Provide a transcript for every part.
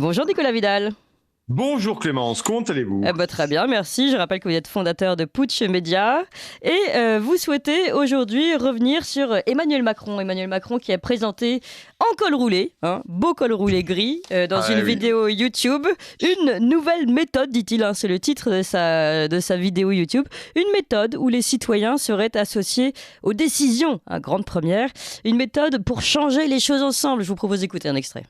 Bonjour Nicolas Vidal. Bonjour Clémence, comment allez-vous? Très bien, merci. Je rappelle que vous êtes fondateur de Putsch Média et vous souhaitez aujourd'hui revenir sur Emmanuel Macron. Emmanuel Macron qui a présenté en col roulé, beau col roulé gris, dans une Oui. vidéo YouTube, une nouvelle méthode, dit-il, c'est le titre de sa vidéo YouTube, une méthode où les citoyens seraient associés aux décisions, grande première, une méthode pour changer les choses ensemble. Je vous propose d'écouter un extrait.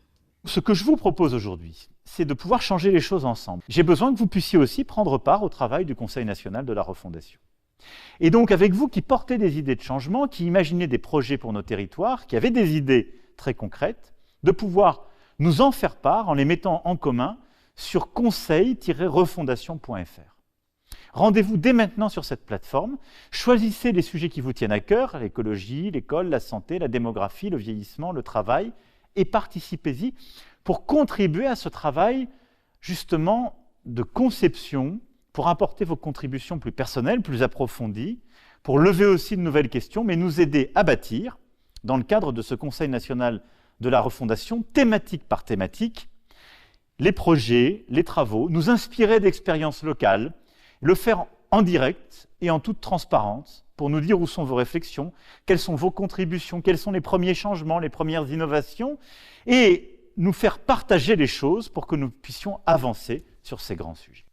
Ce que je vous propose aujourd'hui, c'est de pouvoir changer les choses ensemble. J'ai besoin que vous puissiez aussi prendre part au travail du Conseil national de la refondation. Et donc avec vous qui portez des idées de changement, qui imaginez des projets pour nos territoires, qui avez des idées très concrètes, de pouvoir nous en faire part en les mettant en commun sur conseil-refondation.fr. Rendez-vous dès maintenant sur cette plateforme, choisissez les sujets qui vous tiennent à cœur, l'écologie, l'école, la santé, la démographie, le vieillissement, le travail, et participez-y pour contribuer à ce travail justement de conception, pour apporter vos contributions plus personnelles, plus approfondies, pour lever aussi de nouvelles questions, mais nous aider à bâtir, dans le cadre de ce Conseil national de la refondation, thématique par thématique, les projets, les travaux, nous inspirer d'expériences locales, le faire en direct et en toute transparence, pour nous dire où sont vos réflexions, quelles sont vos contributions, quels sont les premiers changements, les premières innovations, et nous faire partager les choses pour que nous puissions avancer sur ces grands sujets.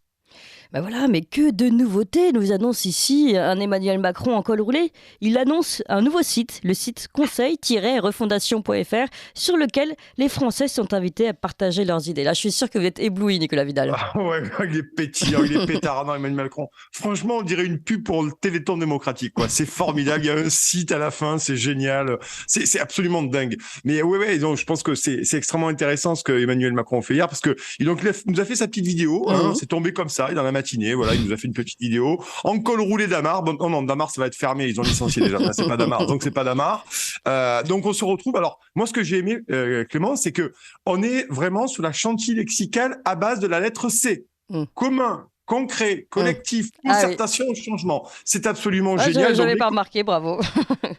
Ben voilà, mais que de nouveautés nous annonce ici un Emmanuel Macron en col roulé. Il annonce un nouveau site, le site conseil-refondation.fr, sur lequel les Français sont invités à partager leurs idées. Là, je suis sûr que vous êtes ébloui, Nicolas Vidal. Ah ouais, il est pétillant, il est pétardant, Emmanuel Macron. Franchement, on dirait une pub pour le Téléthon démocratique, quoi. C'est formidable, il y a un site à la fin, c'est génial. C'est absolument dingue. Mais ouais, donc je pense que c'est extrêmement intéressant ce que Emmanuel Macron fait hier, parce que il nous a fait sa petite vidéo, c'est tombé comme ça, dans la matinée, voilà, il nous a fait une petite vidéo en col roulé Damar. Bon, non, Damar, ça va être fermé, ils ont licencié déjà, c'est pas Damar, donc c'est pas Damar. Donc on se retrouve. Alors, moi, ce que j'ai aimé, Clément, c'est que on est vraiment sous la chantilly lexicale à base de la lettre C. Commun, concret, collectif, concertation, changement. C'est absolument génial. Je n'avais pas remarqué, bravo.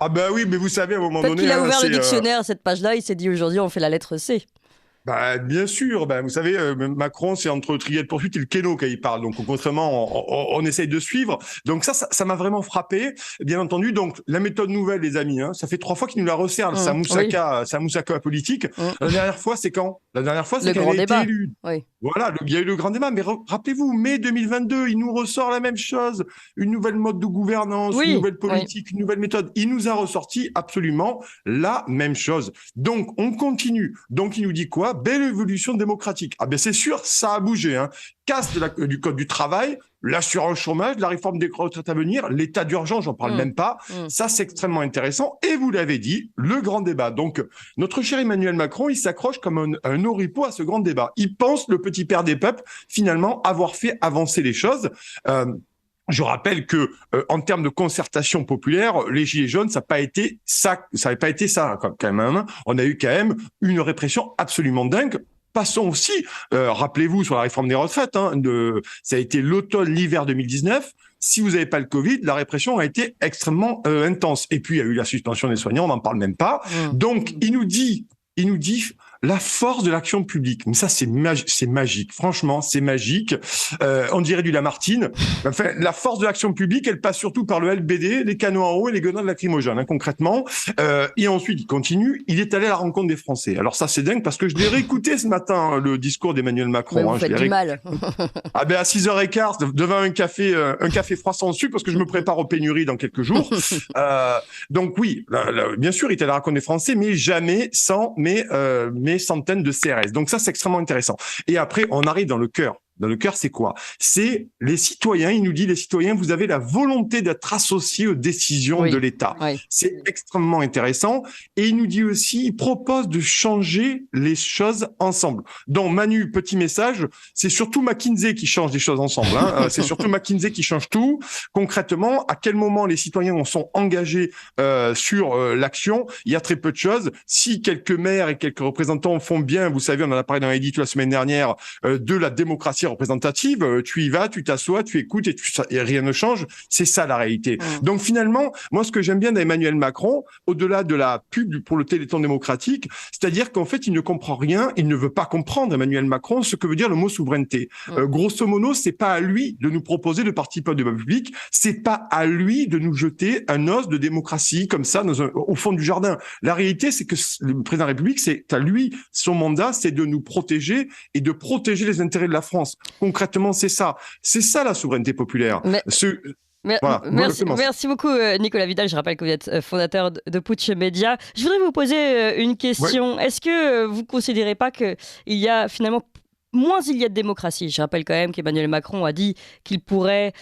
Ah ben oui, mais vous savez, à un moment donné... Peut-être qu'il a ouvert le dictionnaire, cette page-là, il s'est dit aujourd'hui on fait la lettre C. Bah, bien sûr, vous savez, Macron, c'est entre le trier de poursuite et le kéno quand il parle. Donc, concrètement, on essaye de suivre. Donc, ça m'a vraiment frappé. Bien entendu, donc, la méthode nouvelle, les amis, ça fait 3 fois qu'il nous la resserre, sa moussaka politique. La dernière fois, c'est quand? La dernière fois, c'est qu'elle a été élue. Oui. Voilà, il y a eu le grand débat. Mais rappelez-vous, mai 2022, il nous ressort la même chose. Une nouvelle mode de gouvernance, une nouvelle politique, une nouvelle méthode. Il nous a ressorti absolument la même chose. Donc, on continue. Donc, il nous dit quoi? Belle évolution démocratique. Ah ben c'est sûr, ça a bougé. Casse du code du travail, l'assurance chômage, la réforme des retraites à venir, l'état d'urgence, j'en parle même pas. Ça, c'est extrêmement intéressant. Et vous l'avez dit, le grand débat. Donc, notre cher Emmanuel Macron, il s'accroche comme un oripeau à ce grand débat. Il pense, le petit père des peuples, finalement, avoir fait avancer les choses. Je rappelle que en termes de concertation populaire, les gilets jaunes, ça n'avait pas été ça quand même. On a eu quand même une répression absolument dingue. Passons aussi, rappelez-vous sur la réforme des retraites, ça a été l'automne, l'hiver 2019. Si vous n'avez pas le Covid, la répression a été extrêmement intense. Et puis il y a eu la suspension des soignants, on n'en parle même pas. Donc il nous dit la force de l'action publique. Mais ça, c'est magique. Franchement, c'est magique. On dirait du Lamartine. Enfin, la force de l'action publique, elle passe surtout par le LBD, les canons en haut et les grenades lacrymogènes, concrètement. Et ensuite, il continue. Il est allé à la rencontre des Français. Alors ça, c'est dingue parce que je l'ai réécouté ce matin, le discours d'Emmanuel Macron. Mais vous faites du mal. Ah ben à 6h15, devant un café froid sans sucre parce que je me prépare aux pénuries dans quelques jours. Donc oui, bien sûr, il est allé à la rencontre des Français, mais jamais sans mes centaines de CRS. Donc ça, c'est extrêmement intéressant. Et après, on arrive dans le cœur. Dans le cœur, c'est quoi? C'est les citoyens. Il nous dit, les citoyens, vous avez la volonté d'être associés aux décisions de l'État. C'est extrêmement intéressant. Et il nous dit aussi, il propose de changer les choses ensemble. Donc, Manu, petit message, c'est surtout McKinsey qui change des choses ensemble. C'est surtout McKinsey qui change tout. Concrètement, à quel moment les citoyens sont engagés sur l'action? Il y a très peu de choses. Si quelques maires et quelques représentants font bien, vous savez, on en a parlé dans l'édito la semaine dernière, de la démocratie représentative, tu y vas, tu t'assois, tu écoutes et rien ne change. C'est ça la réalité. Donc finalement, moi ce que j'aime bien d'Emmanuel Macron, au-delà de la pub pour le Téléthon démocratique, c'est-à-dire qu'en fait il ne comprend rien, il ne veut pas comprendre, Emmanuel Macron, ce que veut dire le mot souveraineté. Grosso modo, c'est pas à lui de nous proposer le parti peuple débat public, c'est pas à lui de nous jeter un os de démocratie comme ça au fond du jardin. La réalité, c'est que le président de la République, c'est à lui, son mandat, c'est de nous protéger et de protéger les intérêts de la France. Concrètement, c'est ça la souveraineté populaire. Voilà, merci beaucoup Nicolas Vidal, je rappelle que vous êtes fondateur de Putsch Média. Je voudrais vous poser une question. Est-ce que vous ne considérez pas qu'il y a finalement moins il y a de démocratie? Je rappelle quand même qu'Emmanuel Macron a dit qu'il pourrait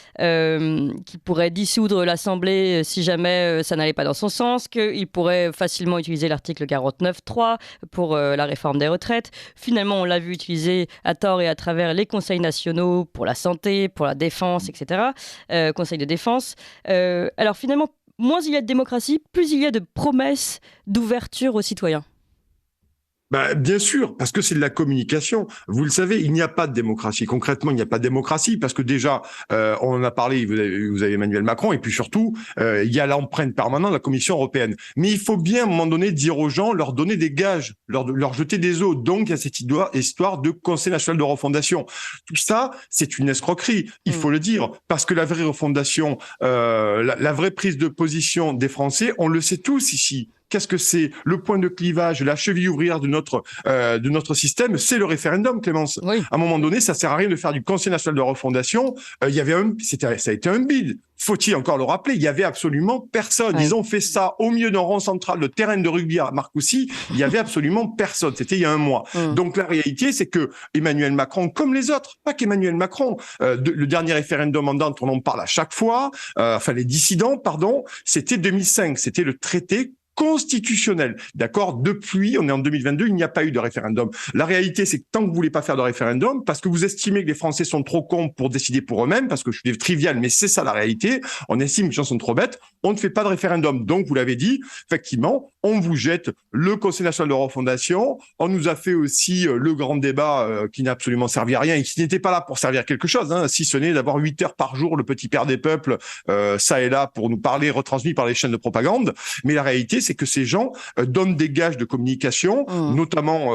dissoudre l'Assemblée si jamais ça n'allait pas dans son sens, qu'il pourrait facilement utiliser l'article 49.3 pour la réforme des retraites. Finalement, on l'a vu utiliser à tort et à travers les conseils nationaux pour la santé, pour la défense, etc. Conseil de défense. Alors finalement, moins il y a de démocratie, plus il y a de promesses d'ouverture aux citoyens. Bien sûr, parce que c'est de la communication. Vous le savez, il n'y a pas de démocratie. Concrètement, il n'y a pas de démocratie parce que déjà, on en a parlé, vous avez Emmanuel Macron, et puis surtout, il y a l'empreinte permanente de la Commission européenne. Mais il faut bien, à un moment donné, dire aux gens, leur donner des gages, leur jeter des œufs. Donc, il y a cette histoire de Conseil national de refondation. Tout ça, c'est une escroquerie, il faut le dire, parce que la vraie refondation, la vraie prise de position des Français, on le sait tous ici. Qu'est-ce que c'est? Le point de clivage, la cheville ouvrière de notre système, c'est le référendum, Clémence. Oui. À un moment donné, ça sert à rien de faire du Conseil national de refondation. Ça a été un bide. Faut-il encore le rappeler? Il y avait absolument personne. Oui. Ils ont fait ça au milieu d'un rond central de terrain de rugby à Marcoussis. Il y avait absolument personne. C'était il y a un mois. Donc la réalité, c'est que Emmanuel Macron, comme les autres, pas qu'Emmanuel Macron, le dernier référendum en date, on en parle à chaque fois. Les dissidents, pardon, c'était 2005. C'était le traité constitutionnel. D'accord? Depuis, on est en 2022, il n'y a pas eu de référendum. La réalité, c'est que tant que vous voulez pas faire de référendum, parce que vous estimez que les Français sont trop cons pour décider pour eux-mêmes, parce que je suis trivial, mais c'est ça la réalité, on estime que les gens sont trop bêtes, on ne fait pas de référendum. Donc, vous l'avez dit, effectivement, on vous jette le Conseil national de refondation, on nous a fait aussi le grand débat qui n'a absolument servi à rien et qui n'était pas là pour servir à quelque chose, si ce n'est d'avoir 8 heures par jour le petit père des peuples, ça et là, pour nous parler, retransmis par les chaînes de propagande. Mais la réalité, c'est que ces gens donnent des gages de communication, notamment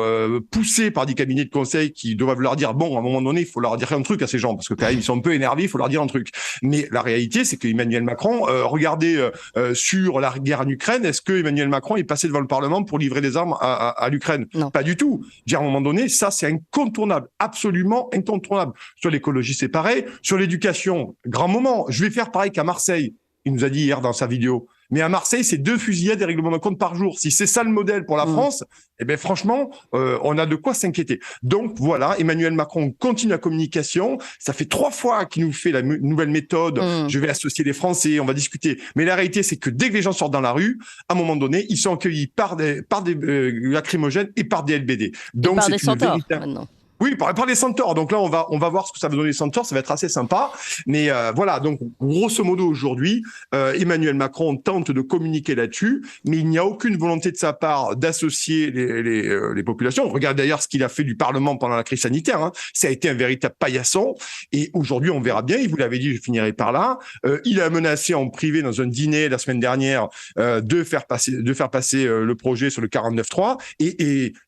poussés par des cabinets de conseil qui doivent leur dire, bon, à un moment donné, il faut leur dire un truc à ces gens, parce que quand même, ils sont un peu énervés, il faut leur dire un truc. Mais la réalité, c'est que Emmanuel Macron, regardez sur la guerre en Ukraine, est-ce que Emmanuel Macron est passé devant le Parlement pour livrer des armes à l'Ukraine? Non. Pas du tout. À un moment donné, ça, c'est incontournable, absolument incontournable. Sur l'écologie, c'est pareil. Sur l'éducation, grand moment. Je vais faire pareil qu'à Marseille. Il nous a dit hier dans sa vidéo. Mais à Marseille, c'est 2 fusillades et règlements de compte par jour. Si c'est ça le modèle pour la France, eh bien franchement, on a de quoi s'inquiéter. Donc voilà, Emmanuel Macron continue la communication. Ça fait 3 fois qu'il nous fait la nouvelle méthode. Je vais associer les Français, on va discuter. Mais la réalité, c'est que dès que les gens sortent dans la rue, à un moment donné, ils sont accueillis par des lacrymogènes et par des LBD. Donc c'est une véritable... maintenant. Oui, par les centaures. Donc là, on va voir ce que ça va donner les centaures. Ça va être assez sympa. Mais voilà, donc grosso modo, aujourd'hui, Emmanuel Macron tente de communiquer là-dessus, mais il n'y a aucune volonté de sa part d'associer les populations. Regarde d'ailleurs ce qu'il a fait du Parlement pendant la crise sanitaire. Ça a été un véritable paillasson. Et aujourd'hui, on verra bien. Il vous l'avait dit, je finirai par là. Il a menacé en privé dans un dîner la semaine dernière de faire passer le projet sur le 49.3.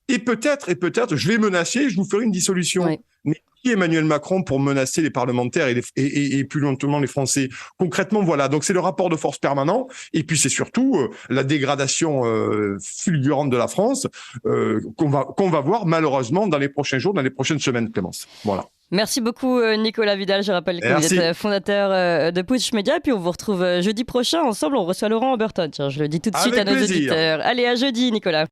Et peut-être, je vais menacer, je vous ferai une dissolution. Oui. Mais qui est Emmanuel Macron pour menacer les parlementaires et plus lentement les Français? Concrètement, voilà. Donc, c'est le rapport de force permanent. Et puis, c'est surtout la dégradation fulgurante de la France qu'on va voir malheureusement dans les prochains jours, dans les prochaines semaines, Clémence. Voilà. Merci beaucoup Nicolas Vidal, je rappelle que vous êtes fondateur de Putsch Média et puis on vous retrouve jeudi prochain ensemble, on reçoit Laurent Oberton, tiens, je le dis tout de suite à nos auditeurs. Allez, à jeudi Nicolas.